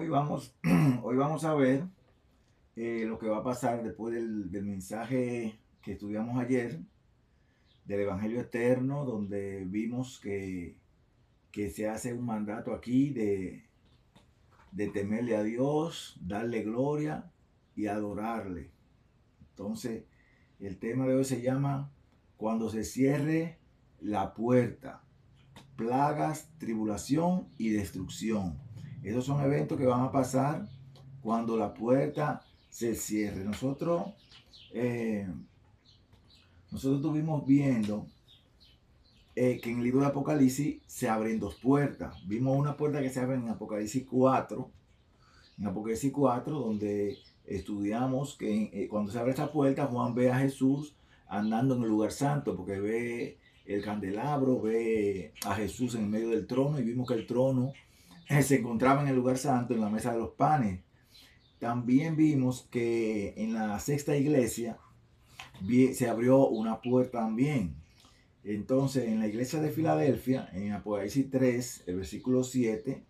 hoy vamos a ver lo que va a pasar después del mensaje que estudiamos ayer del Evangelio Eterno, donde vimos que se hace un mandato aquí de temerle a Dios, darle gloria y adorarle. Entonces, el tema de hoy se llama Cuando se cierre la puerta, plagas, tribulación y destrucción. Esos son eventos que van a pasar cuando la puerta se cierre. Eh, nosotros estuvimos viendo que en el libro de Apocalipsis se abren dos puertas. Vimos una puerta que se abre en Apocalipsis 4, donde estudiamos que cuando se abre esta puerta, Juan ve a Jesús andando en el lugar santo, porque ve el candelabro, ve a Jesús en medio del trono, y vimos que el trono se encontraba en el lugar santo, en la mesa de los panes. También vimos que en la sexta iglesia se abrió una puerta también. Entonces, en la iglesia de Filadelfia, en Apocalipsis 3, el versículo 7,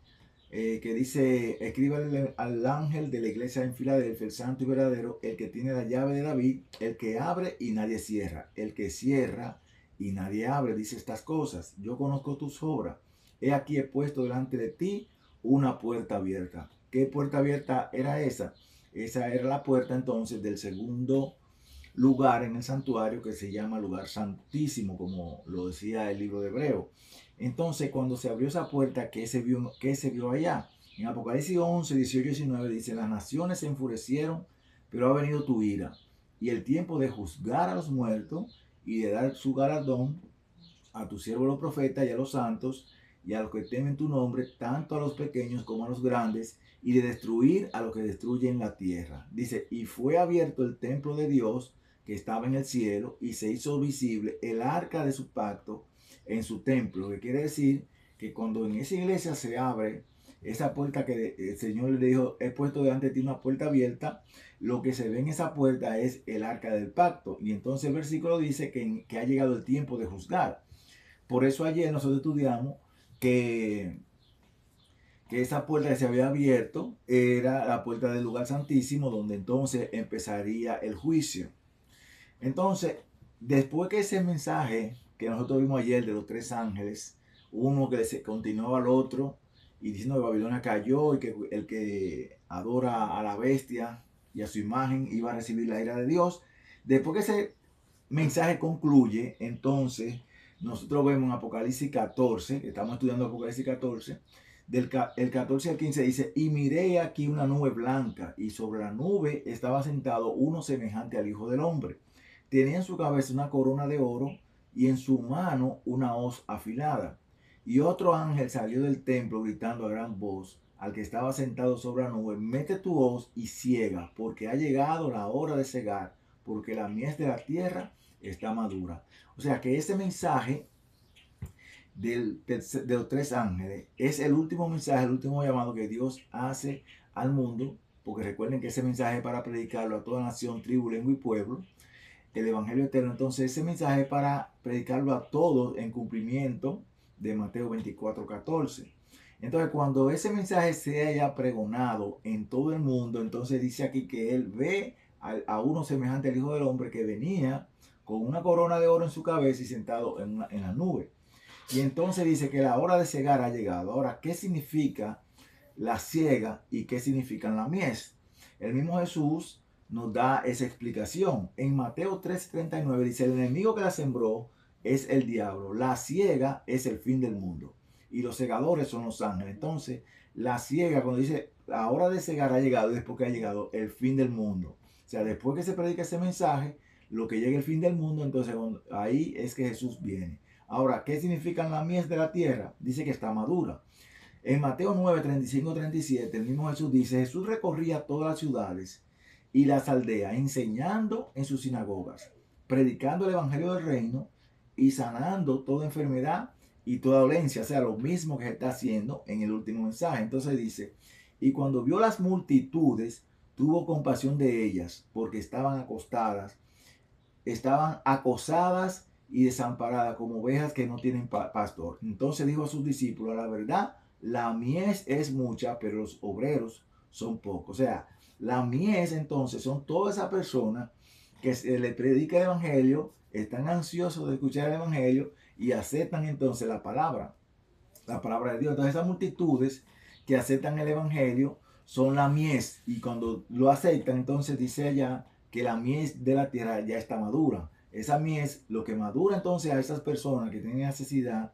que dice: escríbale al ángel de la iglesia en Filadelfia, el santo y verdadero, el que tiene la llave de David, el que abre y nadie cierra, el que cierra y nadie abre, dice estas cosas: yo conozco tus obras, he aquí he puesto delante de ti una puerta abierta. ¿Qué puerta abierta era esa? Esa era la puerta entonces del segundo lugar en el santuario, que se llama lugar santísimo, como lo decía el libro de Hebreo. Entonces, cuando se abrió esa puerta, ¿qué se vio allá? En Apocalipsis 11, 18 y 19 dice: las naciones se enfurecieron, pero ha venido tu ira, y el tiempo de juzgar a los muertos y de dar su galardón a tus siervos los profetas y a los santos y a los que temen tu nombre, tanto a los pequeños como a los grandes, y de destruir a los que destruyen la tierra. Dice: y fue abierto el templo de Dios que estaba en el cielo, y se hizo visible el arca de su pacto en su templo. Que quiere decir que cuando en esa iglesia se abre esa puerta que el Señor le dijo: he puesto delante de ti una puerta abierta, lo que se ve en esa puerta es el arca del pacto. Y entonces el versículo dice que ha llegado el tiempo de juzgar. Por eso ayer nosotros estudiamos que, que esa puerta que se había abierto era la puerta del lugar santísimo, donde entonces empezaría el juicio. Entonces, después que ese mensaje que nosotros vimos ayer de los tres ángeles, uno que se continuaba al otro y diciendo que Babilonia cayó y que el que adora a la bestia y a su imagen iba a recibir la ira de Dios, después que ese mensaje concluye, entonces nosotros vemos en Apocalipsis 14, que estamos estudiando Apocalipsis 14, el 14 al 15 dice: y miré aquí una nube blanca, y sobre la nube estaba sentado uno semejante al Hijo del Hombre. Tenía en su cabeza una corona de oro y en su mano una hoz afilada. Y otro ángel salió del templo gritando a gran voz al que estaba sentado sobre la nube: mete tu hoz y ciega, porque ha llegado la hora de cegar, porque la mies de la tierra está madura. O sea que ese mensaje de los tres ángeles es el último mensaje, el último llamado que Dios hace al mundo, porque recuerden que ese mensaje es para predicarlo a toda nación, tribu, lengua y pueblo, el Evangelio Eterno. Entonces ese mensaje es para predicarlo a todos en cumplimiento de Mateo 24, 14. Entonces cuando ese mensaje se haya pregonado en todo el mundo, entonces dice aquí que él ve a uno semejante al Hijo del Hombre, que venía con una corona de oro en su cabeza y sentado en la nube. Y entonces dice que la hora de cegar ha llegado. Ahora, ¿qué significa la ciega y qué significa la mies? El mismo Jesús nos da esa explicación. En Mateo 3:39 dice: el enemigo que la sembró es el diablo, la ciega es el fin del mundo, y los segadores son los ángeles. Entonces, la ciega, cuando dice la hora de cegar ha llegado, es porque ha llegado el fin del mundo. O sea, después que se predica ese mensaje, lo que llega el fin del mundo, entonces ahí es que Jesús viene. Ahora, ¿qué significan la mies de la tierra? Dice que está madura. En Mateo 9, 35, 37, el mismo Jesús dice: Jesús recorría todas las ciudades y las aldeas, enseñando en sus sinagogas, predicando el evangelio del reino y sanando toda enfermedad y toda dolencia. O sea, lo mismo que se está haciendo en el último mensaje. Entonces dice: y cuando vio las multitudes, tuvo compasión de ellas, porque estaban acosadas y desamparadas como ovejas que no tienen pastor. Entonces dijo a sus discípulos: a la verdad la mies es mucha, pero los obreros son pocos. O sea, la mies entonces son todas esas personas que se le predica el evangelio, están ansiosos de escuchar el evangelio y aceptan entonces la palabra de Dios. Entonces esas multitudes que aceptan el evangelio son la mies, y cuando lo aceptan entonces dice allá que la mies de la tierra ya está madura. Esa mies, lo que madura entonces a esas personas que tienen necesidad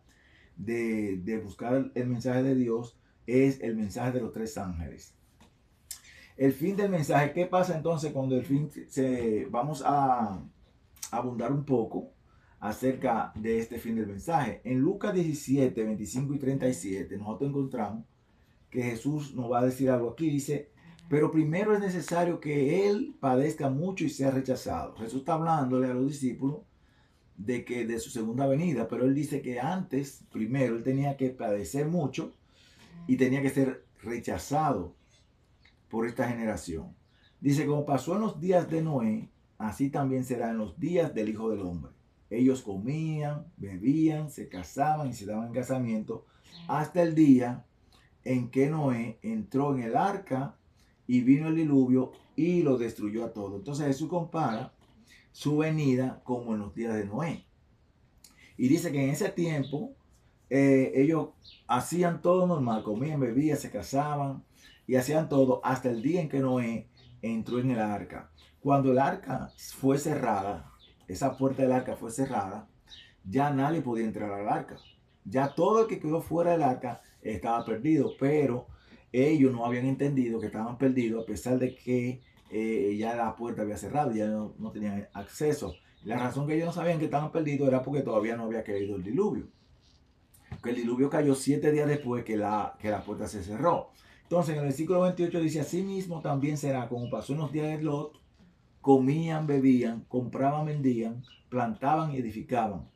de buscar el mensaje de Dios, es el mensaje de los tres ángeles. El fin del mensaje, ¿qué pasa entonces cuando el fin vamos a abundar un poco acerca de este fin del mensaje? En Lucas 17, 25 y 37, nosotros encontramos que Jesús nos va a decir algo aquí. Dice, pero primero es necesario que Él padezca mucho y sea rechazado. Jesús está hablándole a los discípulos de su segunda venida, pero Él dice que antes, primero, Él tenía que padecer mucho y tenía que ser rechazado por esta generación. Dice, como pasó en los días de Noé, así también será en los días del Hijo del Hombre. Ellos comían, bebían, se casaban y se daban en casamiento hasta el día en que Noé entró en el arca y vino el diluvio y lo destruyó a todo. Entonces Jesús compara su venida como en los días de Noé. Y dice que en ese tiempo ellos hacían todo normal, comían, bebían, se casaban y hacían todo hasta el día en que Noé entró en el arca. Cuando el arca fue cerrada, esa puerta del arca fue cerrada, ya nadie podía entrar al arca. Ya todo el que quedó fuera del arca estaba perdido, pero ellos no habían entendido que estaban perdidos a pesar de que ya la puerta había cerrado, ya no tenían acceso. La razón que ellos no sabían que estaban perdidos era porque todavía no había caído el diluvio. Que el diluvio cayó 7 días después que la puerta se cerró. Entonces en el versículo 28 dice, así mismo también será como pasó en los días de Lot, comían, bebían, compraban, vendían, plantaban y edificaban.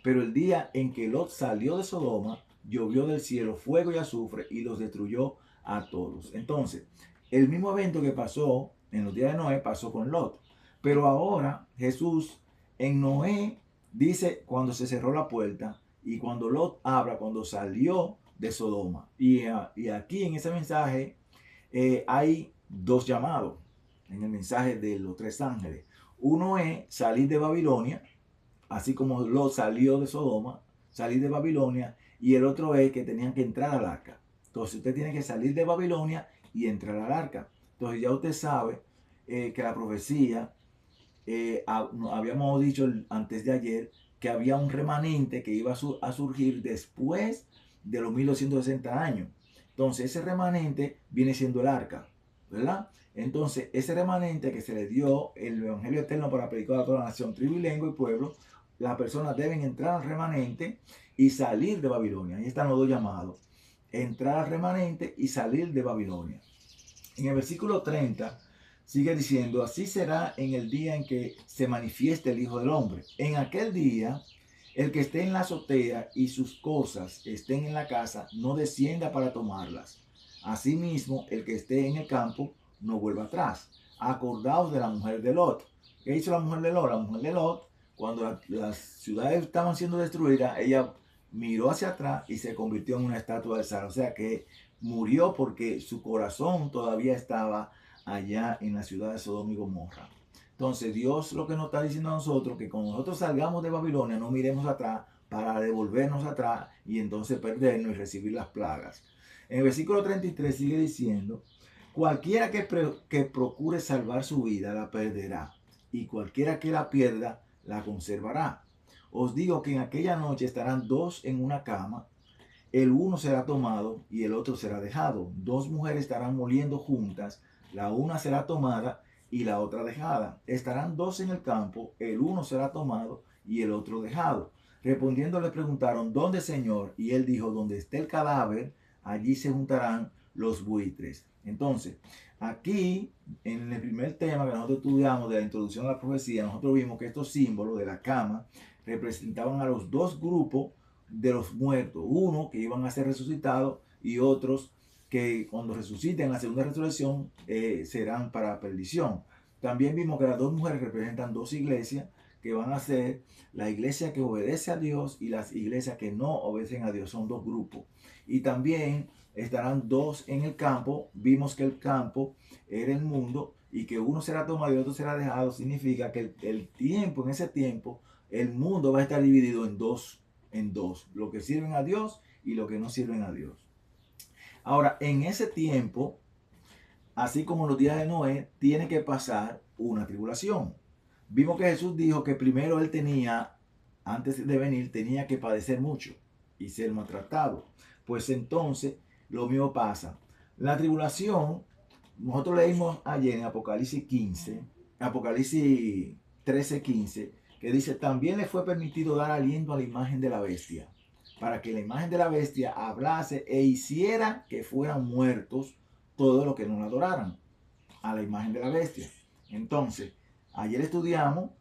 Pero el día en que Lot salió de Sodoma, llovió del cielo fuego y azufre y los destruyó a todos. Entonces, el mismo evento que pasó en los días de Noé pasó con Lot. Pero ahora Jesús en Noé dice cuando se cerró la puerta, y cuando Lot habla cuando salió de Sodoma. Y aquí en ese mensaje hay dos llamados en el mensaje de los tres ángeles. Uno es salir de Babilonia, así como Lot salió de Sodoma, salir de Babilonia, y el otro es que tenían que entrar al arca. Entonces usted tiene que salir de Babilonia y entrar al arca. Entonces ya usted sabe que la profecía, habíamos dicho antes de ayer, que había un remanente que iba a surgir después de los 1260 años. Entonces ese remanente viene siendo el arca, ¿verdad? Entonces ese remanente que se le dio el evangelio eterno para predicar a toda la nación, tribu y lengua y pueblo, las personas deben entrar al remanente y salir de Babilonia. Ahí están los dos llamados: entrar al remanente y salir de Babilonia. En el versículo 30 sigue diciendo, así será en el día en que se manifieste el Hijo del Hombre. En aquel día, el que esté en la azotea y sus cosas estén en la casa, no descienda para tomarlas. Asimismo, el que esté en el campo, no vuelva atrás. Acordaos de la mujer de Lot. ¿Qué hizo la mujer de Lot? La mujer de Lot, cuando las ciudades estaban siendo destruidas, ella miró hacia atrás y se convirtió en una estatua de sal. O sea que murió porque su corazón todavía estaba allá en la ciudad de Sodoma y Gomorra. Entonces Dios lo que nos está diciendo a nosotros, que cuando nosotros salgamos de Babilonia no miremos atrás para devolvernos atrás y entonces perdernos y recibir las plagas. En el versículo 33 sigue diciendo, cualquiera que procure salvar su vida la perderá, y cualquiera que la pierda la conservará. Os digo que en aquella noche estarán dos en una cama, el uno será tomado y el otro será dejado. Dos mujeres estarán moliendo juntas, la una será tomada y la otra dejada. Estarán dos en el campo, el uno será tomado y el otro dejado. Respondiendo le preguntaron, ¿dónde, Señor? Y él dijo, donde esté el cadáver, allí se juntarán los buitres. Entonces, aquí, en el primer tema que nosotros estudiamos de la introducción a la profecía, nosotros vimos que estos símbolos de la cama representaban a los dos grupos de los muertos, uno que iban a ser resucitados y otros que cuando resuciten en la segunda resurrección serán para perdición. También vimos que las dos mujeres representan dos iglesias que van a ser la iglesia que obedece a Dios y las iglesias que no obedecen a Dios. Son dos grupos. Y también estarán dos en el campo. Vimos que el campo era el mundo y que uno será tomado y otro será dejado. Significa que el tiempo, en ese tiempo, el mundo va a estar dividido en dos, lo que sirven a Dios y lo que no sirven a Dios. Ahora, en ese tiempo, así como los días de Noé, tiene que pasar una tribulación. Vimos que Jesús dijo que primero él tenía, antes de venir, tenía que padecer mucho y ser maltratado. Pues entonces, lo mismo pasa. La tribulación, nosotros leímos ayer en Apocalipsis 15, Apocalipsis 13:15, que dice, también le fue permitido dar aliento a la imagen de la bestia, para que la imagen de la bestia hablase e hiciera que fueran muertos todos los que no la adoraran, a la imagen de la bestia. Entonces, ayer estudiamos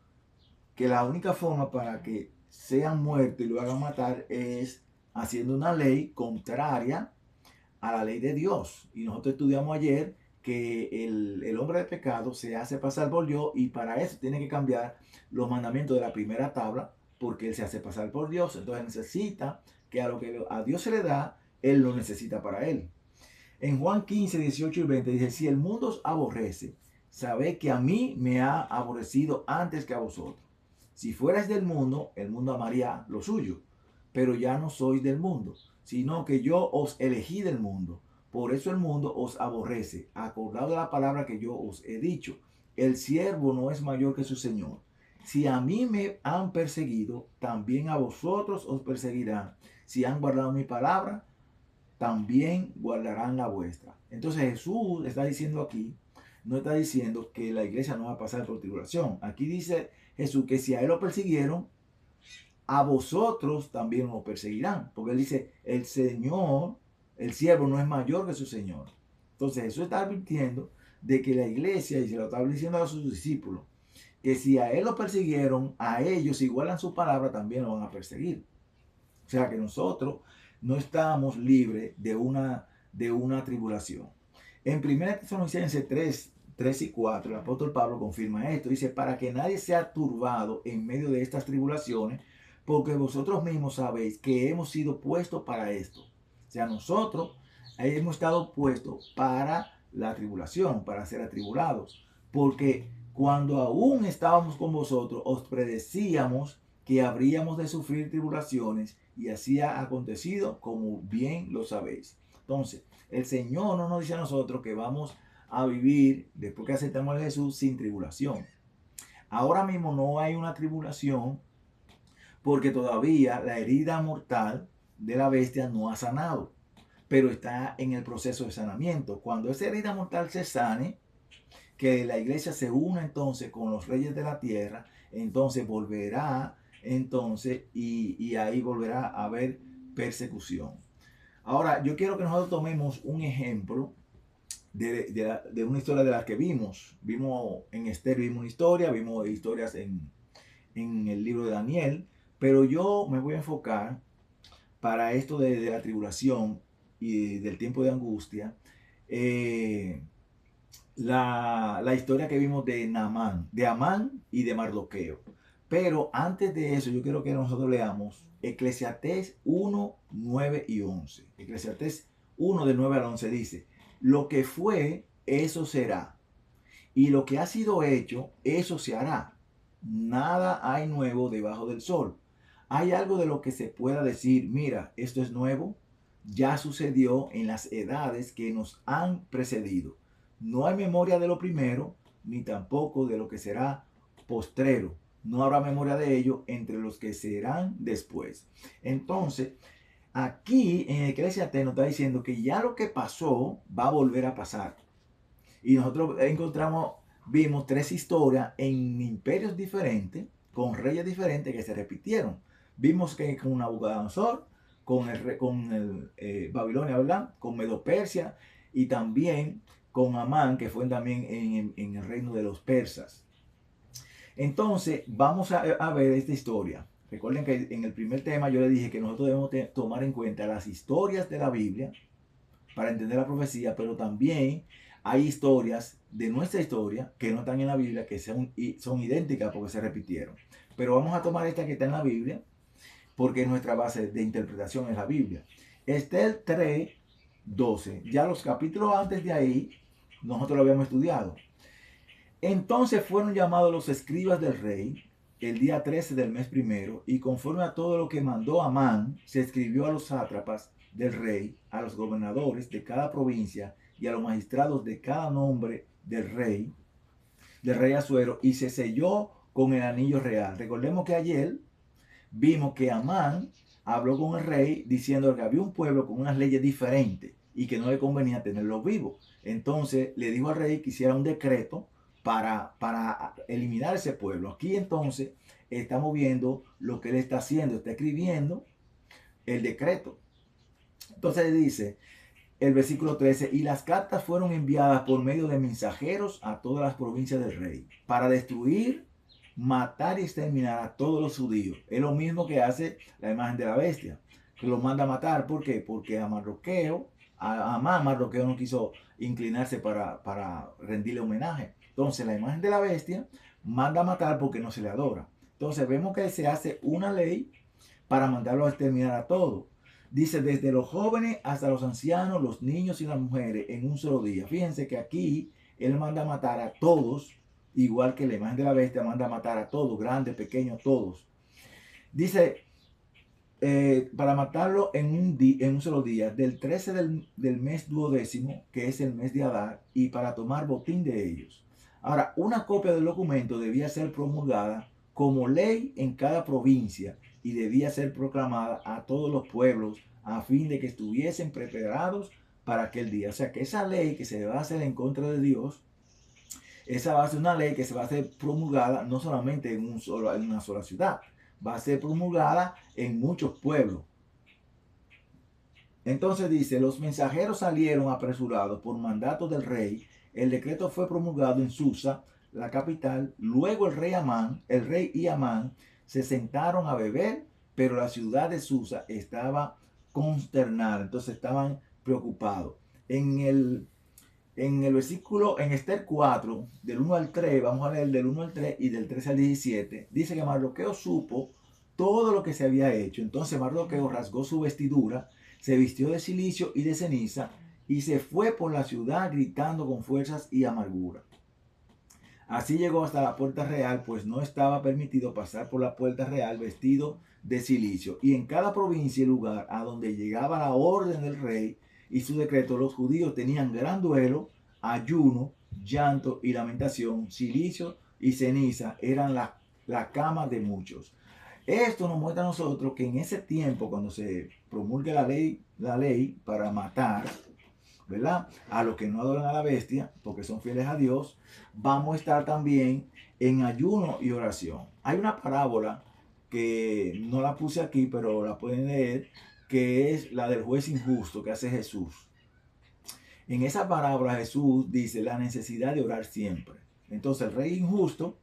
que la única forma para que sean muertos y lo hagan matar es haciendo una ley contraria a la ley de Dios. Y nosotros estudiamos ayer que el hombre de pecado se hace pasar por Dios y para eso tiene que cambiar los mandamientos de la primera tabla porque él se hace pasar por Dios. Entonces necesita que a lo que a Dios se le da, él lo necesita para él. En Juan 15, 18 y 20 dice, si el mundo os aborrece, sabed que a mí me ha aborrecido antes que a vosotros. Si fuerais del mundo, el mundo amaría lo suyo, pero ya no sois del mundo, sino que yo os elegí del mundo. Por eso el mundo os aborrece. Acordado de la palabra que yo os he dicho, el siervo no es mayor que su señor. Si a mí me han perseguido, también a vosotros os perseguirán. Si han guardado mi palabra, también guardarán la vuestra. Entonces Jesús está diciendo aquí, no está diciendo que la iglesia no va a pasar por tribulación. Aquí dice Jesús que si a él lo persiguieron, a vosotros también os perseguirán. Porque él dice, el Señor, el siervo no es mayor que su Señor. Entonces Jesús está advirtiendo de que la iglesia, y se lo está diciendo a sus discípulos, que si a él lo persiguieron, a ellos, si igualan su palabra, también lo van a perseguir. O sea que nosotros no estamos libres de una tribulación. En 1 Tesalonicenses 3 y 4, el apóstol Pablo confirma esto. Dice, para que nadie sea turbado en medio de estas tribulaciones, porque vosotros mismos sabéis que hemos sido puestos para esto. O sea, nosotros hemos estado puestos para la tribulación, para ser atribulados. Porque cuando aún estábamos con vosotros, os predecíamos que habríamos de sufrir tribulaciones, y así ha acontecido, como bien lo sabéis. Entonces, el Señor no nos dice a nosotros que vamos a vivir, después que aceptamos a Jesús, sin tribulación. Ahora mismo no hay una tribulación porque todavía la herida mortal de la bestia no ha sanado, pero está en el proceso de sanamiento. Cuando esa herida mortal se sane, que la iglesia se una entonces con los reyes de la tierra, entonces volverá entonces y ahí volverá a haber persecución. Ahora, yo quiero que nosotros tomemos un ejemplo de una historia de las que vimos. Vimos en Esther, vimos una historia, vimos historias en el libro de Daniel, pero yo me voy a enfocar para esto de la tribulación y del tiempo de angustia, la historia que vimos de Naamán, de Amán y de Mardoqueo. Pero antes de eso, yo quiero que nosotros leamos Eclesiastés 1, 9 y 11. Eclesiastés 1, del 9 al 11 dice, lo que fue, eso será. Y lo que ha sido hecho, eso se hará. Nada hay nuevo debajo del sol. ¿Hay algo de lo que se pueda decir, mira, esto es nuevo? Ya sucedió en las edades que nos han precedido. No hay memoria de lo primero, ni tampoco de lo que será postrero. No habrá memoria de ello entre los que serán después. Entonces, aquí en Eclesiastés nos está diciendo que ya lo que pasó va a volver a pasar. Y nosotros vimos tres historias en imperios diferentes, con reyes diferentes que se repitieron. Vimos que con Nabucodonosor, con el Babilonia, ¿verdad? Con Medo Persia y también con Amán, que fue también en el reino de los persas. Entonces, vamos a ver esta historia. Recuerden que en el primer tema yo les dije que nosotros debemos tomar en cuenta las historias de la Biblia para entender la profecía, pero también hay historias de nuestra historia que no están en la Biblia, que son idénticas porque se repitieron. Pero vamos a tomar esta que está en la Biblia, porque nuestra base de interpretación es la Biblia. Esther 3, 12. Ya los capítulos antes de ahí, nosotros lo habíamos estudiado. Entonces fueron llamados los escribas del rey el día 13 del mes primero, y conforme a todo lo que mandó Amán, se escribió a los sátrapas del rey, a los gobernadores de cada provincia y a los magistrados de cada nombre del rey Asuero, y se selló con el anillo real. Recordemos que ayer vimos que Amán habló con el rey diciendo que había un pueblo con unas leyes diferentes y que no le convenía tenerlos vivos. Entonces le dijo al rey que hiciera un decreto para eliminar ese pueblo. Aquí entonces estamos viendo lo que él está haciendo, está escribiendo el decreto. Entonces dice el versículo 13, y las cartas fueron enviadas por medio de mensajeros a todas las provincias del rey para destruir, matar y exterminar a todos los judíos. Es lo mismo que hace la imagen de la bestia, que lo manda a matar. ¿Por qué? Porque a Mardoqueo no quiso inclinarse para rendirle homenaje. Entonces la imagen de la bestia manda a matar porque no se le adora. Entonces vemos que se hace una ley para mandarlo a exterminar a todos. Dice, desde los jóvenes hasta los ancianos, los niños y las mujeres en un solo día. Fíjense que aquí él manda a matar a todos, igual que la imagen de la bestia manda a matar a todos, grandes, pequeños, todos. Dice, para matarlo en un solo día, del 13 del mes duodécimo, que es el mes de Adar, y para tomar botín de ellos. Ahora, una copia del documento debía ser promulgada como ley en cada provincia y debía ser proclamada a todos los pueblos a fin de que estuviesen preparados para aquel día. O sea que esa ley que se va a hacer en contra de Dios, esa va a ser una ley que se va a hacer promulgada no solamente en una sola ciudad, va a ser promulgada en muchos pueblos. Entonces dice, los mensajeros salieron apresurados por mandato del rey. El decreto fue promulgado en Susa, la capital. Luego el rey y Amán se sentaron a beber, pero la ciudad de Susa estaba consternada. Entonces estaban preocupados. En el versículo, en Esther 4, del 1 al 3, vamos a leer del 1 al 3 y del 13 al 17, dice que Mardoqueo supo todo lo que se había hecho. Entonces Mardoqueo rasgó su vestidura, se vistió de cilicio y de ceniza y se fue por la ciudad gritando con fuerzas y amargura. Así llegó hasta la puerta real, pues no estaba permitido pasar por la puerta real vestido de cilicio. Y en cada provincia y lugar a donde llegaba la orden del rey y su decreto, los judíos tenían gran duelo, ayuno, llanto y lamentación. Cilicio y ceniza eran la cama de muchos. Esto nos muestra a nosotros que en ese tiempo, cuando se promulgue la ley para matar, ¿verdad?, a los que no adoran a la bestia, porque son fieles a Dios, vamos a estar también en ayuno y oración. Hay una parábola que no la puse aquí, pero la pueden leer, que es la del juez injusto que hace Jesús. En esa parábola Jesús dice la necesidad de orar siempre. Entonces el rey injusto,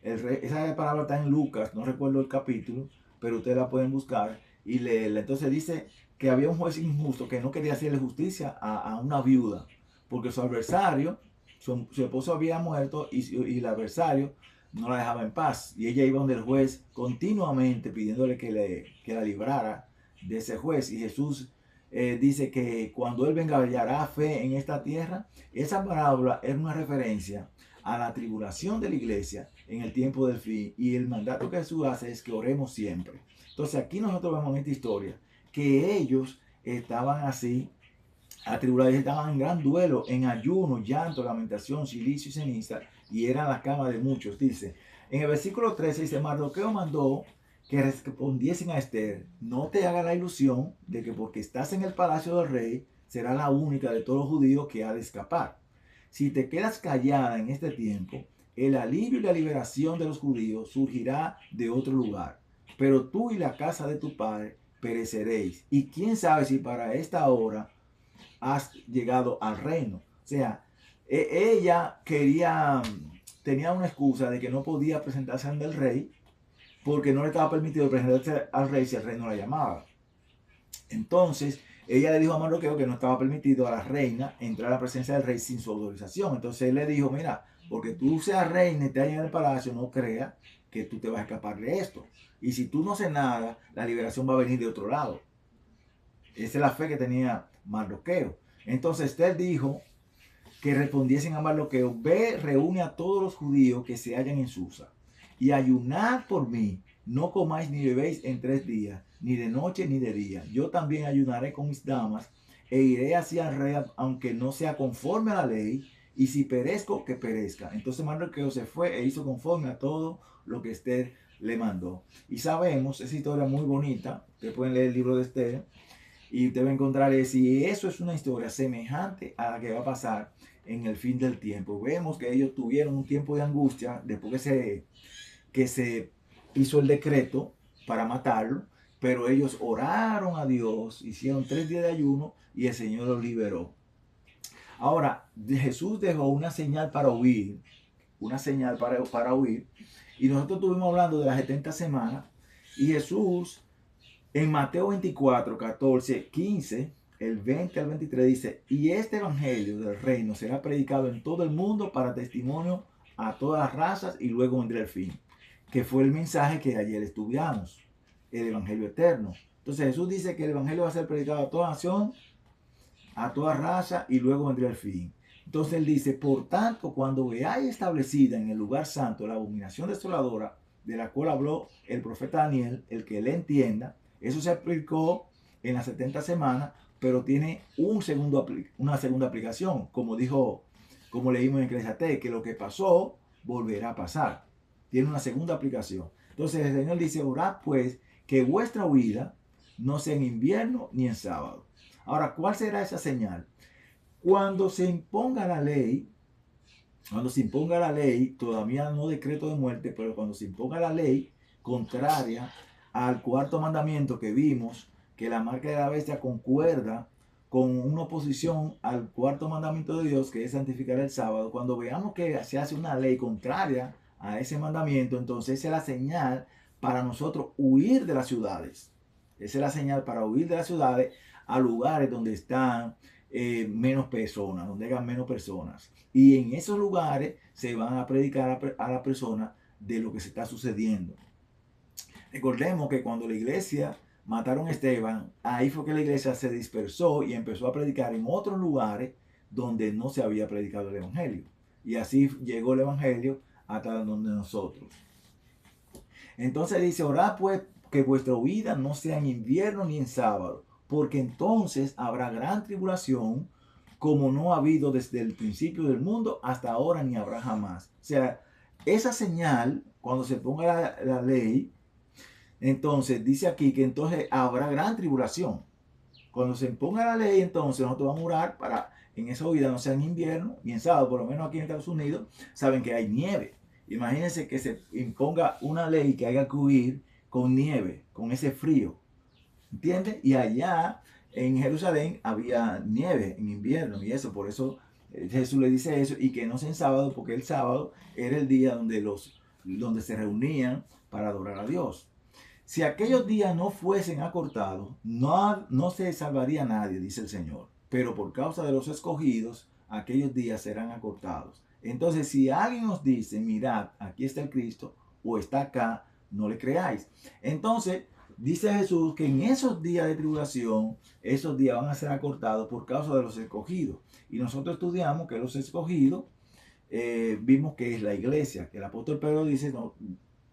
esa parábola está en Lucas, no recuerdo el capítulo, pero ustedes la pueden buscar y leerla. Entonces dice que había un juez injusto que no quería hacerle justicia a una viuda, porque su adversario, su esposo había muerto y el adversario no la dejaba en paz. Y ella iba donde el juez continuamente pidiéndole que la librara de ese juez. Y Jesús dice que cuando Él venga hallará fe en esta tierra. Esa parábola es una referencia a la tribulación de la iglesia en el tiempo del fin. Y el mandato que Jesús hace es que oremos siempre. Entonces aquí nosotros vemos en esta historia que ellos estaban así, atribulados, estaban en gran duelo, en ayuno, llanto, lamentación, cilicio y ceniza, y eran la cama de muchos. Dice, en el versículo 13 dice, Mardoqueo mandó que respondiesen a Esther, no te haga la ilusión de que porque estás en el palacio del rey, será la única de todos los judíos que ha de escapar. Si te quedas callada en este tiempo, el alivio y la liberación de los judíos surgirá de otro lugar, pero tú y la casa de tu padre pereceréis. Y quién sabe si para esta hora has llegado al reino. O sea, ella tenía una excusa de que no podía presentarse ante el rey porque no le estaba permitido presentarse al rey si el rey no la llamaba. Entonces, ella le dijo a Mardoqueo que no estaba permitido a la reina entrar a la presencia del rey sin su autorización. Entonces él le dijo, mira, porque tú seas reina y te hayas en el palacio, no creas que tú te vas a escapar de esto. Y si tú no haces nada, la liberación va a venir de otro lado. Esa es la fe que tenía Mardoqueo. Entonces Esther dijo que respondiesen a Mardoqueo: ve, reúne a todos los judíos que se hallan en Susa, y ayunad por mí, no comáis ni bebéis en 3 días, ni de noche ni de día. Yo también ayunaré con mis damas, e iré hacia el rey, aunque no sea conforme a la ley, y si perezco, que perezca. Entonces Mardoqueo se fue e hizo conforme a todo lo que Esther le mandó. Y sabemos, esa historia muy bonita, ustedes pueden leer el libro de Esther, y usted va a encontrar si eso es una historia semejante a la que va a pasar en el fin del tiempo. Vemos que ellos tuvieron un tiempo de angustia después que se hizo el decreto para matarlo, pero ellos oraron a Dios, hicieron 3 días de ayuno y el Señor los liberó. Ahora, Jesús dejó una señal para huir, una señal para huir, y nosotros estuvimos hablando de las 70 semanas, y Jesús en Mateo 24, 14, 15, el 20 al 23 dice: y este evangelio del reino será predicado en todo el mundo para testimonio a todas las razas, y luego vendrá el fin, que fue el mensaje que ayer estudiamos, el evangelio eterno. Entonces Jesús dice que el evangelio va a ser predicado a toda nación, a toda raza, y luego vendrá el fin. Entonces él dice: por tanto, cuando veáis establecida en el lugar santo la abominación desoladora, de la cual habló el profeta Daniel, el que le entienda. Eso se aplicó en las 70 semanas, pero tiene una segunda aplicación, como leímos en Eclesiastés, que lo que pasó volverá a pasar. Tiene una segunda aplicación. Entonces el Señor dice: orad pues que vuestra huida no sea en invierno ni en sábado. Ahora, ¿cuál será esa señal? Cuando se imponga la ley, todavía no decreto de muerte, pero cuando se imponga la ley contraria al cuarto mandamiento que vimos, que la marca de la bestia concuerda con una oposición al cuarto mandamiento de Dios, que es santificar el sábado, cuando veamos que se hace una ley contraria a ese mandamiento, entonces esa es la señal para nosotros huir de las ciudades. Esa es la señal para huir de las ciudades a lugares donde están menos personas, donde hagan menos personas. Y en esos lugares se van a predicar a la persona de lo que se está sucediendo. Recordemos que cuando la iglesia mataron a Esteban, ahí fue que la iglesia se dispersó y empezó a predicar en otros lugares donde no se había predicado el evangelio. Y así llegó el evangelio hasta donde nosotros. Entonces dice: orad pues que vuestra huida no sea en invierno ni en sábado, porque entonces habrá gran tribulación, como no ha habido desde el principio del mundo hasta ahora, ni habrá jamás. O sea, esa señal, cuando se ponga la ley, entonces dice aquí que entonces habrá gran tribulación. Cuando se imponga la ley, entonces nosotros vamos a orar para en esa huida no sea en invierno ni en sábado. Por lo menos aquí en Estados Unidos saben que hay nieve. Imagínense que se imponga una ley que haya que huir con nieve, con ese frío. ¿Entiendes? Y allá en Jerusalén había nieve en invierno y eso, por eso Jesús le dice eso, y que no sea en sábado, porque el sábado era el día donde se reunían para adorar a Dios. Si aquellos días no fuesen acortados, no se salvaría nadie, dice el Señor. Pero por causa de los escogidos, aquellos días serán acortados. Entonces, si alguien os dice: mirad, aquí está el Cristo, o está acá, no le creáis. Entonces, dice Jesús que en esos días de tribulación, esos días van a ser acortados por causa de los escogidos. Y nosotros estudiamos que los escogidos, vimos que es la iglesia, que el apóstol Pedro dice: no,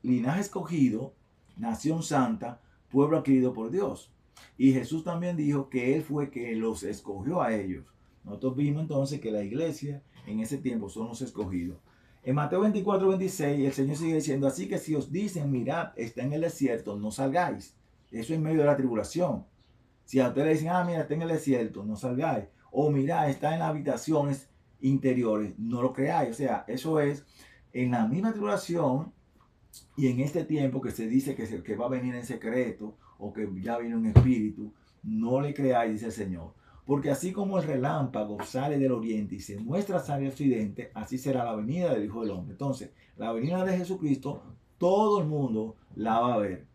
linaje escogido, nación santa, pueblo adquirido por Dios. Y Jesús también dijo que Él fue que los escogió a ellos. Nosotros vimos entonces que la iglesia en ese tiempo son los escogidos. En Mateo 24, 26, el Señor sigue diciendo: así que si os dicen: mirad, está en el desierto, no salgáis. Eso en medio de la tribulación. Si a ustedes le dicen: mira, está en el desierto, no salgáis. O mirad, está en las habitaciones interiores, no lo creáis. O sea, eso es en la misma tribulación. Y en este tiempo que se dice que va a venir en secreto, o que ya viene un espíritu, no le creáis, dice el Señor. Porque así como el relámpago sale del oriente y se muestra hacia el occidente, así será la venida del Hijo del Hombre. Entonces, la venida de Jesucristo, todo el mundo la va a ver.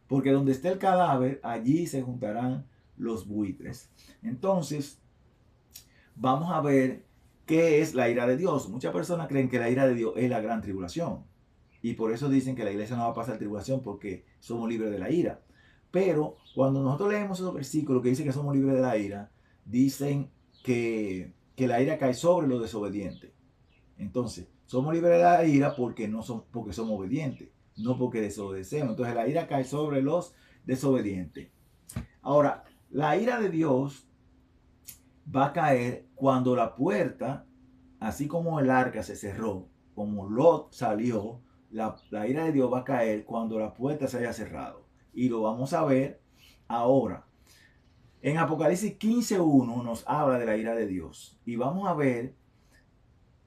Porque donde esté el cadáver, allí se juntarán los buitres. Entonces, vamos a ver qué es la ira de Dios. Muchas personas creen que la ira de Dios es la gran tribulación. Y por eso dicen que la iglesia no va a pasar tribulación, porque somos libres de la ira. Pero cuando nosotros leemos esos versículos que dicen que somos libres de la ira, dicen que la ira cae sobre los desobedientes. Entonces, somos libres de la ira porque porque somos obedientes, no porque desobedecemos. Entonces, la ira cae sobre los desobedientes. Ahora, la ira de Dios va a caer cuando la puerta, así como el arca se cerró, como Lot salió, la ira de Dios va a caer cuando la puerta se haya cerrado. Y lo vamos a ver ahora. En Apocalipsis 15:1 nos habla de la ira de Dios. Y vamos a ver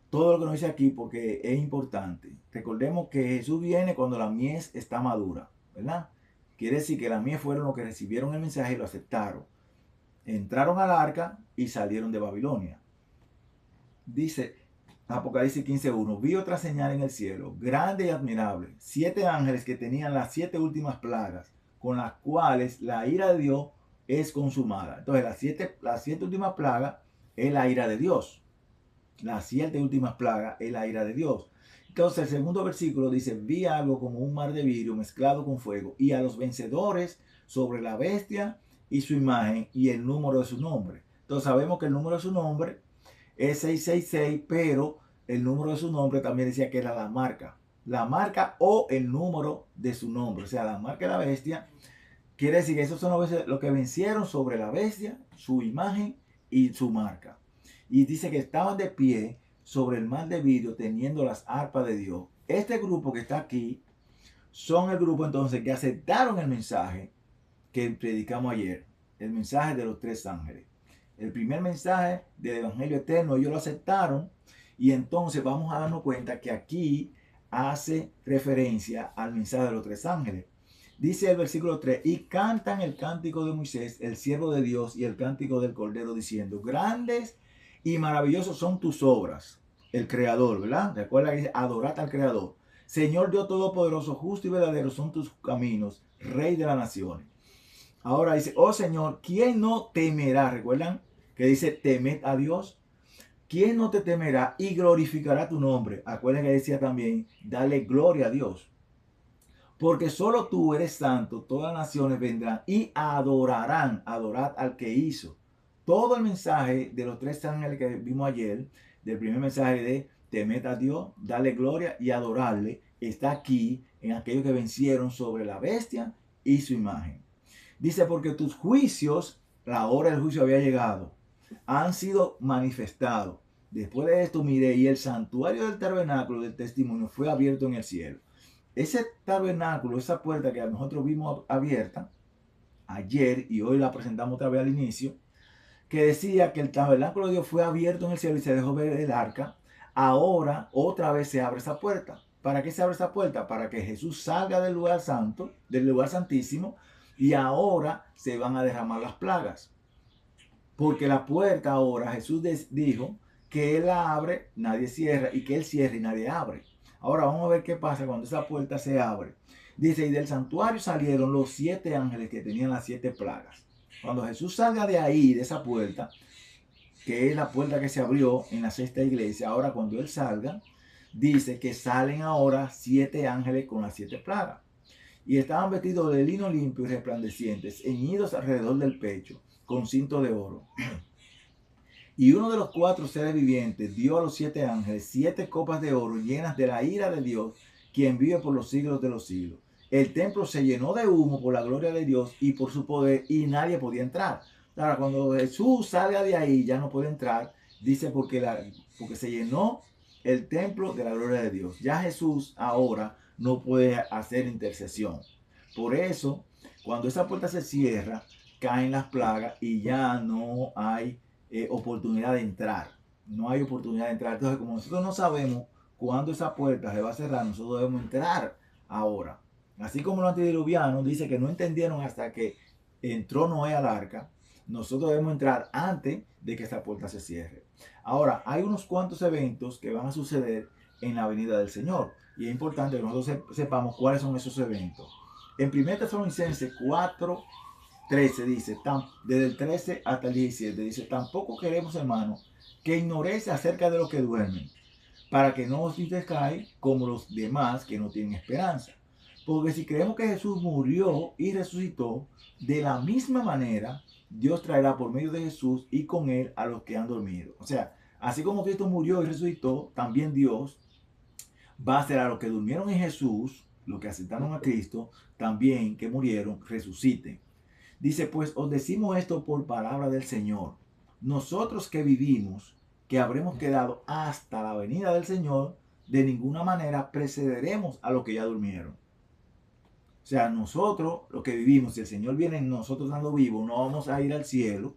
todo lo que nos dice aquí porque es importante. Recordemos que Jesús viene cuando la mies está madura, ¿verdad? Quiere decir que la mies fueron los que recibieron el mensaje y lo aceptaron. Entraron al arca y salieron de Babilonia. Dice Apocalipsis 15:1, vi otra señal en el cielo, grande y admirable, 7 ángeles que tenían las 7 últimas plagas, con las cuales la ira de Dios es consumada. Entonces las siete últimas plagas es la ira de Dios. Las 7 últimas plagas es la ira de Dios. Entonces el segundo versículo dice, vi algo como un mar de vidrio mezclado con fuego, y a los vencedores sobre la bestia y su imagen y el número de su nombre. Entonces sabemos que el número de su nombre es 666, pero el número de su nombre también decía que era la marca o el número de su nombre, o sea, la marca de la bestia. Quiere decir que esos son los que vencieron sobre la bestia, su imagen y su marca. Y dice que estaban de pie sobre el mar de vidrio teniendo las arpas de Dios. Este grupo que está aquí son el grupo entonces que aceptaron el mensaje que predicamos ayer, el mensaje de los 3 ángeles. El primer mensaje del Evangelio eterno, ellos lo aceptaron, y entonces vamos a darnos cuenta que aquí hace referencia al mensaje de los 3 ángeles. Dice el versículo 3, y cantan el cántico de Moisés, el siervo de Dios, y el cántico del Cordero, diciendo, grandes y maravillosos son tus obras, el Creador, ¿verdad? Recuerda que dice, adorad al Creador. Señor Dios Todopoderoso, justo y verdadero son tus caminos, Rey de las naciones. Ahora dice, oh Señor, ¿quién no temerá? ¿Recuerdan que dice, temed a Dios? ¿Quién no te temerá y glorificará tu nombre? Acuérdense que decía también, dale gloria a Dios. Porque solo tú eres santo, todas las naciones vendrán y adorarán, adorad al que hizo. Todo el mensaje de los 3 ángeles que vimos ayer, del primer mensaje de temed a Dios, dale gloria y adorarle, está aquí en aquellos que vencieron sobre la bestia y su imagen. Dice, porque tus juicios, la hora del juicio había llegado, han sido manifestados. Después de esto miré y el santuario del tabernáculo del testimonio fue abierto en el cielo. Ese tabernáculo, esa puerta que nosotros vimos abierta ayer y hoy la presentamos otra vez al inicio, que decía que el tabernáculo de Dios fue abierto en el cielo y se dejó ver el arca, ahora otra vez se abre esa puerta. ¿Para qué se abre esa puerta? Para que Jesús salga del lugar santo, del lugar santísimo, y ahora se van a derramar las plagas. Porque la puerta ahora, Jesús dijo que Él la abre, nadie cierra, y que Él cierra y nadie abre. Ahora vamos a ver qué pasa cuando esa puerta se abre. Dice, y del santuario salieron los 7 ángeles que tenían las 7 plagas. Cuando Jesús salga de ahí, de esa puerta, que es la puerta que se abrió en la 6ª iglesia, ahora cuando Él salga, dice que salen ahora 7 ángeles con las 7 plagas. Y estaban vestidos de lino limpio y resplandeciente, ceñidos alrededor del pecho, con cinto de oro. Y uno de los 4 seres vivientes dio a los 7 ángeles 7 copas de oro llenas de la ira de Dios, quien vive por los siglos de los siglos. El templo se llenó de humo por la gloria de Dios y por su poder, y nadie podía entrar. Ahora, cuando Jesús salga de ahí, ya no puede entrar, dice porque se llenó el templo de la gloria de Dios. Ya Jesús ahora no puede hacer intercesión. Por eso, cuando esa puerta se cierra, caen las plagas y ya no hay oportunidad de entrar. No hay oportunidad de entrar. Entonces, como nosotros no sabemos cuándo esa puerta se va a cerrar, nosotros debemos entrar ahora. Así como los antediluvianos dice que no entendieron hasta que entró Noé al arca, nosotros debemos entrar antes de que esa puerta se cierre. Ahora, hay unos cuantos eventos que van a suceder en la venida del Señor. Y es importante que nosotros sepamos cuáles son esos eventos. En 1 Tesalonicenses 4:13 dice, desde el 13 hasta el 17, dice, tampoco queremos, hermanos, que ignoréis acerca de los que duermen, para que no os distraigáis como los demás que no tienen esperanza. Porque si creemos que Jesús murió y resucitó, de la misma manera Dios traerá por medio de Jesús y con él a los que han dormido. O sea, así como Cristo murió y resucitó, también Dios va a hacer a los que durmieron en Jesús, los que aceptaron a Cristo, también que murieron, resuciten. Dice, pues os decimos esto por palabra del Señor. Nosotros que vivimos, que habremos quedado hasta la venida del Señor, de ninguna manera precederemos a los que ya durmieron. O sea, nosotros, los que vivimos, si el Señor viene en nosotros dando vivos, no vamos a ir al cielo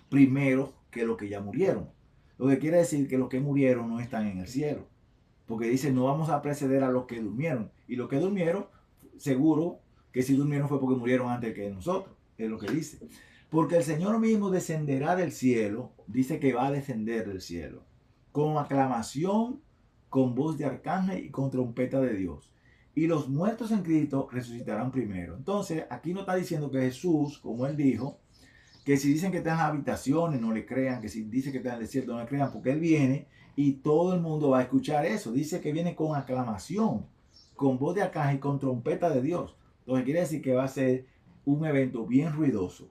primero que los que ya murieron. Lo que quiere decir que los que murieron no están en el cielo. Porque dice, no vamos a preceder a los que durmieron. Y los que durmieron, seguro que si durmieron fue porque murieron antes que nosotros. Es lo que dice. Porque el Señor mismo descenderá del cielo. Dice que va a descender del cielo. Con aclamación, con voz de arcángel y con trompeta de Dios. Y los muertos en Cristo resucitarán primero. Entonces, aquí no está diciendo que Jesús, como él dijo, que si dicen que está en las habitaciones, no le crean, que si dice que está en el desierto, no le crean, porque él viene y todo el mundo va a escuchar eso. Dice que viene con aclamación, con voz de arcángel y con trompeta de Dios. Entonces quiere decir que va a ser un evento bien ruidoso.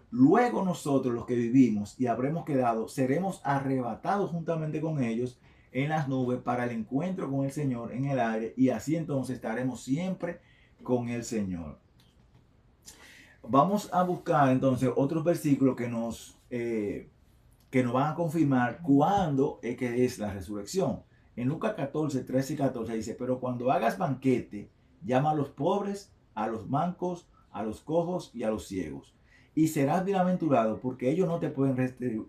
Luego nosotros, los que vivimos y habremos quedado, seremos arrebatados juntamente con ellos en las nubes para el encuentro con el Señor en el aire, y así entonces estaremos siempre con el Señor. Vamos a buscar entonces otros versículos que nos van a confirmar cuándo es que es la resurrección. En Lucas 14, 13 y 14 dice, pero cuando hagas banquete, llama a los pobres, a los mancos, a los cojos y a los ciegos. Y serás bienaventurado, porque ellos no te pueden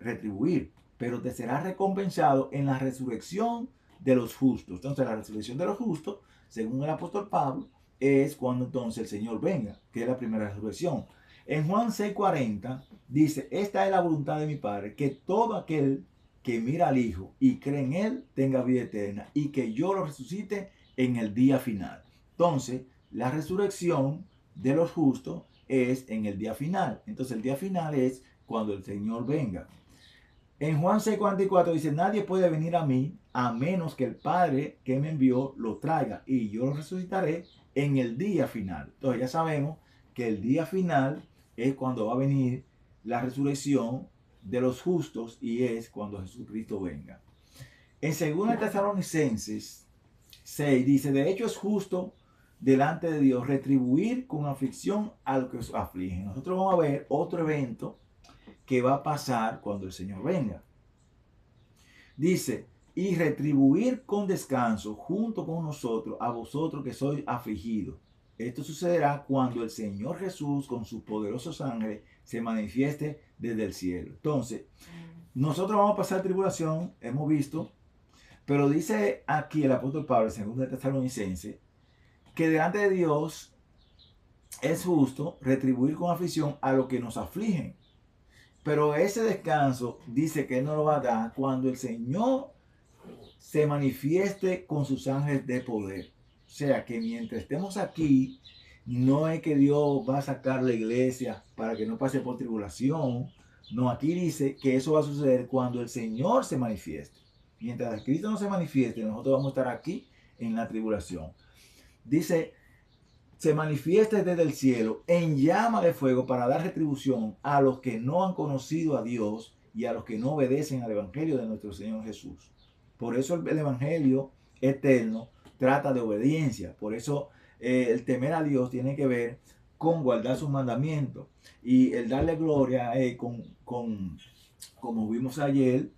retribuir, pero te será recompensado en la resurrección de los justos. Entonces la resurrección de los justos, según el apóstol Pablo, es cuando entonces el Señor venga, que es la primera resurrección. En Juan 6:40 dice, esta es la voluntad de mi Padre, que todo aquel que mira al Hijo y cree en Él tenga vida eterna, y que yo lo resucite en el día final. Entonces, la resurrección de los justos es en el día final. Entonces, el día final es cuando el Señor venga. En Juan 6:44 dice, nadie puede venir a mí a menos que el Padre que me envió lo traiga, y yo lo resucitaré en el día final. Entonces ya sabemos que el día final es cuando va a venir la resurrección de los justos, y es cuando Jesucristo venga. En 2 Tesalonicenses 6 dice, de hecho es justo delante de Dios retribuir con aflicción a los que os afligen. Nosotros vamos a ver otro evento que va a pasar cuando el Señor venga. Dice, y retribuir con descanso junto con nosotros a vosotros que sois afligidos. Esto sucederá cuando el Señor Jesús con sus poderosos ángeles se manifieste desde el cielo. Entonces, nosotros vamos a pasar tribulación, hemos visto, pero dice aquí el apóstol Pablo, en 2 Tesalonicenses, que delante de Dios es justo retribuir con aflicción a los que nos afligen. Pero ese descanso dice que Él nos lo va a dar cuando el Señor se manifieste con sus ángeles de poder. O sea que mientras estemos aquí, no es que Dios va a sacar la iglesia para que no pase por tribulación. No, aquí dice que eso va a suceder cuando el Señor se manifieste. Mientras Cristo no se manifieste, nosotros vamos a estar aquí en la tribulación. Dice, se manifieste desde el cielo en llama de fuego para dar retribución a los que no han conocido a Dios y a los que no obedecen al evangelio de nuestro Señor Jesús. Por eso el evangelio eterno trata de obediencia. Por eso el temer a Dios tiene que ver con guardar sus mandamientos. Y el darle gloria como vimos ayer,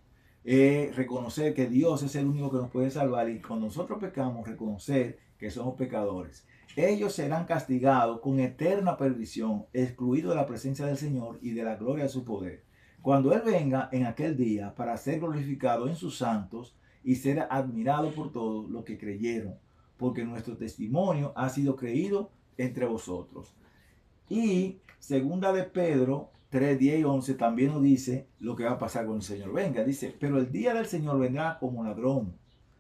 reconocer que Dios es el único que nos puede salvar, y cuando nosotros pecamos, reconocer que somos pecadores. Ellos serán castigados con eterna perdición, excluidos de la presencia del Señor y de la gloria de su poder. Cuando Él venga en aquel día para ser glorificado en sus santos y ser admirado por todos los que creyeron, porque nuestro testimonio ha sido creído entre vosotros. Y segunda de Pedro 3, 10 y 11 también nos dice lo que va a pasar cuando el Señor venga. Dice, pero el día del Señor vendrá como ladrón.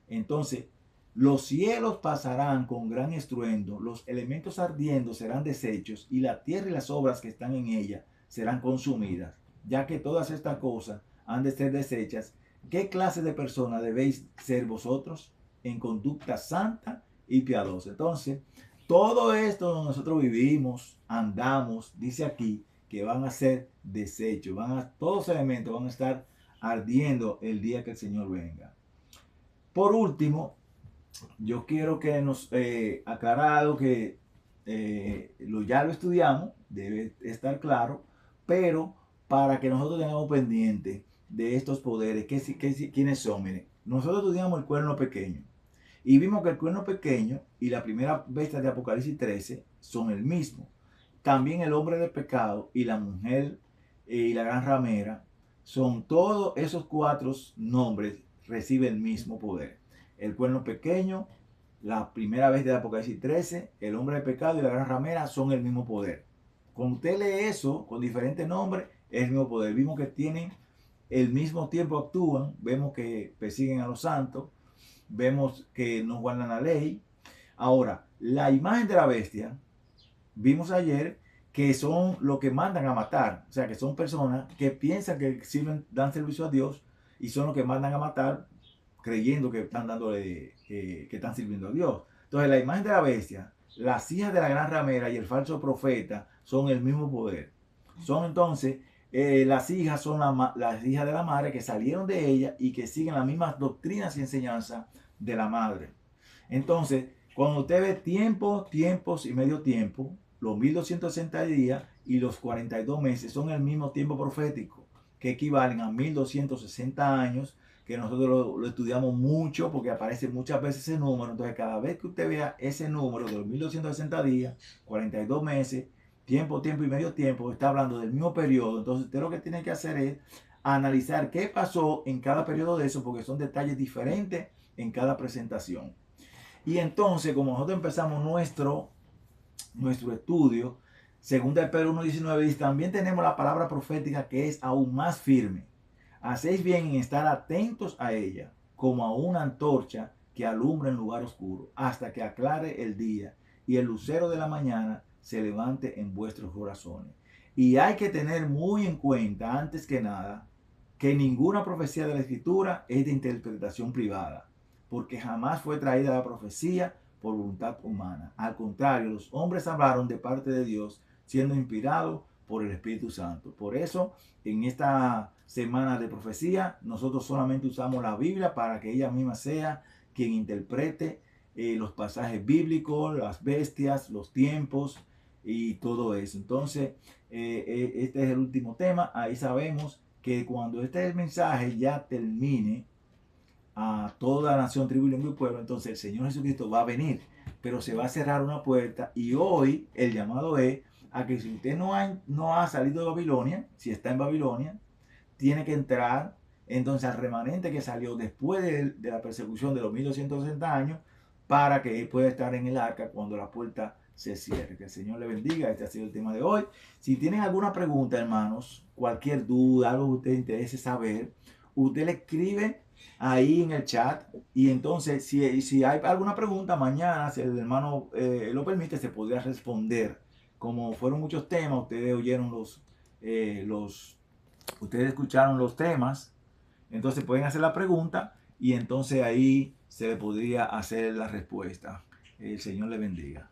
Entonces, los cielos pasarán con gran estruendo, los elementos ardiendo serán deshechos, y la tierra y las obras que están en ella serán consumidas. Ya que todas estas cosas han de ser deshechas, ¿qué clase de persona debéis ser vosotros? En conducta santa y piadosa. Entonces, todo esto donde nosotros vivimos, andamos, dice aquí, que van a ser desechos, todos los elementos van a estar ardiendo el día que el Señor venga. Por último, yo quiero que nos aclarar algo que ya lo estudiamos, debe estar claro, pero para que nosotros tengamos pendiente de estos poderes, ¿quiénes son? Miren, nosotros estudiamos el cuerno pequeño y vimos que el cuerno pequeño y la primera bestia de Apocalipsis 13 son el mismo. También el hombre de pecado y la mujer y la gran ramera son todos esos 4 nombres, reciben el mismo poder. El cuerno pequeño, la primera bestia de Apocalipsis 13, el hombre de pecado y la gran ramera son el mismo poder. Cuando usted lee eso con diferentes nombres, es el mismo poder. Vimos que tienen el mismo tiempo, actúan, vemos que persiguen a los santos, vemos que no guardan la ley. Ahora, la imagen de la bestia, vimos ayer que son los que mandan a matar, o sea, que son personas que piensan que dan servicio a Dios y son los que mandan a matar creyendo que están sirviendo a Dios. Entonces, la imagen de la bestia, las hijas de la gran ramera y el falso profeta son el mismo poder. Son entonces, las hijas son las hijas de la madre que salieron de ella y que siguen las mismas doctrinas y enseñanzas de la madre. Entonces, cuando usted ve tiempos y medio tiempo, los 1260 días y los 42 meses son el mismo tiempo profético, que equivalen a 1260 años, que nosotros lo estudiamos mucho porque aparece muchas veces ese número. Entonces, cada vez que usted vea ese número de los 1260 días, 42 meses, tiempo y medio tiempo, está hablando del mismo periodo. Entonces, usted lo que tiene que hacer es analizar qué pasó en cada periodo de eso, porque son detalles diferentes en cada presentación. Y entonces, como nosotros empezamos nuestro estudio, segunda de Pedro 1:19 dice, también tenemos la palabra profética que es aún más firme. Hacéis bien en estar atentos a ella, como a una antorcha que alumbra en lugar oscuro, hasta que aclare el día y el lucero de la mañana se levante en vuestros corazones. Y hay que tener muy en cuenta, antes que nada, que ninguna profecía de la Escritura es de interpretación privada, porque jamás fue traída la profecía por voluntad humana. Al contrario, los hombres hablaron de parte de Dios, siendo inspirados por el Espíritu Santo. Por eso, en esta semana de profecía, nosotros solamente usamos la Biblia para que ella misma sea quien interprete los pasajes bíblicos, las bestias, los tiempos y todo eso. Entonces, este es el último tema. Ahí sabemos que cuando este mensaje ya termine a toda la nación, tribu, lengua y pueblo, entonces el Señor Jesucristo va a venir, pero se va a cerrar una puerta. Y hoy el llamado es a que si usted no ha salido de Babilonia, si está en Babilonia, tiene que entrar entonces al remanente que salió después de la persecución de los 1260 años, para que él pueda estar en el arca cuando la puerta se cierre. Que el Señor le bendiga. Este ha sido el tema de hoy. Si tienen alguna pregunta, hermanos, cualquier duda, algo que usted interese saber, usted le escribe ahí en el chat, y entonces si hay alguna pregunta, mañana, si el hermano lo permite, se podría responder. Como fueron muchos temas, ustedes oyeron ustedes escucharon los temas, entonces pueden hacer la pregunta y entonces ahí se le podría hacer la respuesta. El Señor le bendiga.